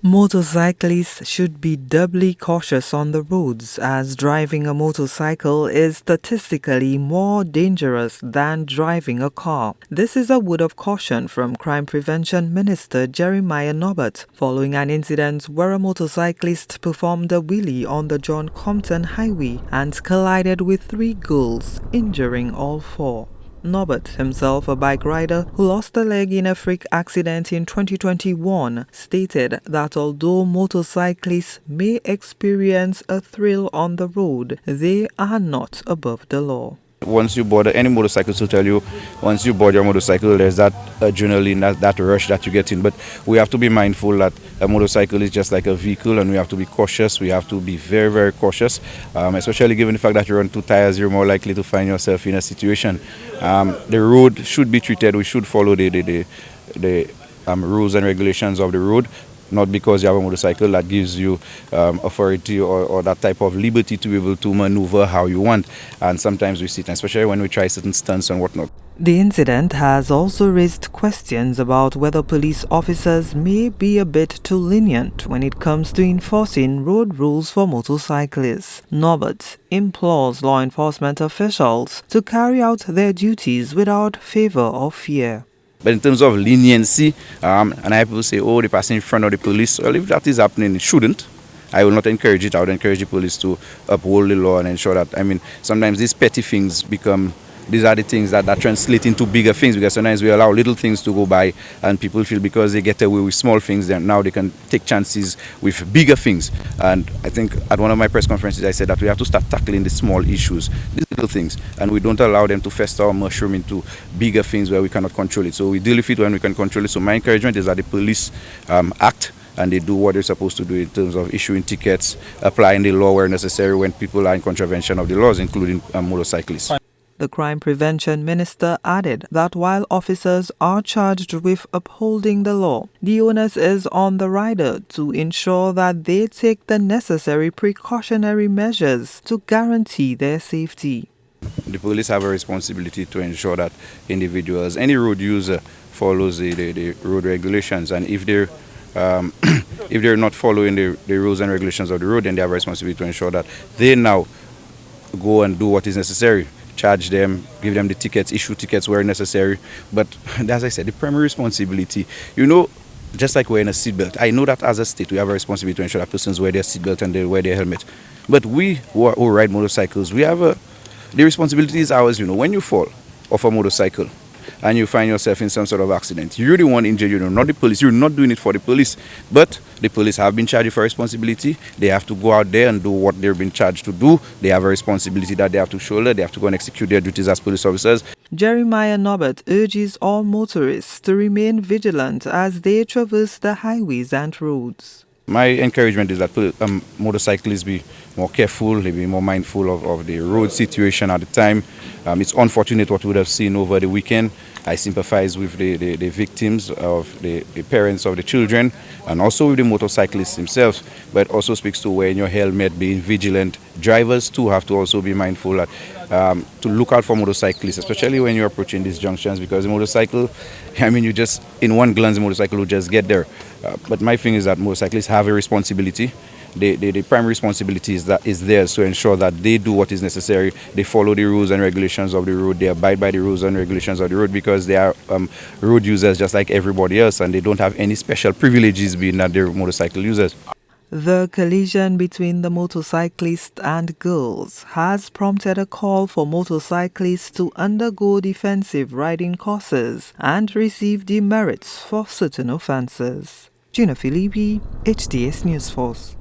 Motorcyclists should be doubly cautious on the roads as driving a motorcycle is statistically more dangerous than driving a car. This is a word of caution from Crime Prevention Minister Jeremiah Norbert following an incident where a motorcyclist performed a wheelie on the John Compton Highway and collided with 3 girls, injuring all 4. Norbert, himself a bike rider who lost a leg in a freak accident in 2021, stated that although motorcyclists may experience a thrill on the road, they are not above the law. Once you board any motorcyclist will tell you, once you board your motorcycle, there's that adrenaline, that rush that you get in. But we have to be mindful that a motorcycle is just like a vehicle, and we have to be cautious. We have to be very, very cautious, especially given the fact that you're on 2 tires, you're more likely to find yourself in a situation. The road should be treated. We should follow the rules and regulations of the road. Not because you have a motorcycle that gives you authority or that type of liberty to be able to maneuver how you want. And sometimes we see it, especially when we try certain stunts and whatnot. The incident has also raised questions about whether police officers may be a bit too lenient when it comes to enforcing road rules for motorcyclists. Norbert implores law enforcement officials to carry out their duties without favor or fear. But in terms of leniency, and I have people say, oh, they pass in front of the police. Well, if that is happening, it shouldn't. I will not encourage it. I would encourage the police to uphold the law and ensure that, sometimes these petty things these are the things that translate into bigger things, because sometimes we allow little things to go by and people feel because they get away with small things, then now they can take chances with bigger things. And I think at one of my press conferences I said that we have to start tackling the small issues, these little things, and we don't allow them to fester or mushroom into bigger things where we cannot control it. So we deal with it when we can control it. So my encouragement is that the police act and they do what they're supposed to do in terms of issuing tickets, applying the law where necessary when people are in contravention of the laws, including motorcyclists. The Crime Prevention Minister added that while officers are charged with upholding the law, the onus is on the rider to ensure that they take the necessary precautionary measures to guarantee their safety. The police have a responsibility to ensure that individuals, any road user, follows the road regulations, and if they're not following the rules and regulations of the road, then they have a responsibility to ensure that they now go and do what is necessary. Charge them, give them the tickets, issue tickets where necessary. But as I said, the primary responsibility, just like wearing a seatbelt, I know that as a state we have a responsibility to ensure that persons wear their seatbelt and they wear their helmet. But we who ride motorcycles, we have the responsibility is ours. When you fall off a motorcycle and you find yourself in some sort of accident, you're the one injured, not the police. You're not doing it for the police. But the police have been charged for responsibility. They have to go out there and do what they've been charged to do. They have a responsibility that they have to shoulder. They have to go and execute their duties as police officers. Jeremiah Norbert urges all motorists to remain vigilant as they traverse the highways and roads. My encouragement is that motorcyclists be more careful, they be more mindful of the road situation at the time. It's unfortunate what we would have seen over the weekend. I sympathize with the victims, of the parents of the children, and also with the motorcyclists themselves. But it also speaks to wearing your helmet, being vigilant. Drivers too have to also be mindful that to look out for motorcyclists, especially when you're approaching these junctions, because the motorcycle, you just, in one glance, the motorcycle will just get there. But my thing is that motorcyclists have a responsibility. The primary responsibility is theirs to ensure that they do what is necessary. They follow the rules and regulations of the road. They abide by the rules and regulations of the road, because they are road users just like everybody else, and they don't have any special privileges being that they're motorcycle users. The collision between the motorcyclist and girls has prompted a call for motorcyclists to undergo defensive riding courses and receive demerits for certain offences. Gina Filippi, HDS News Force.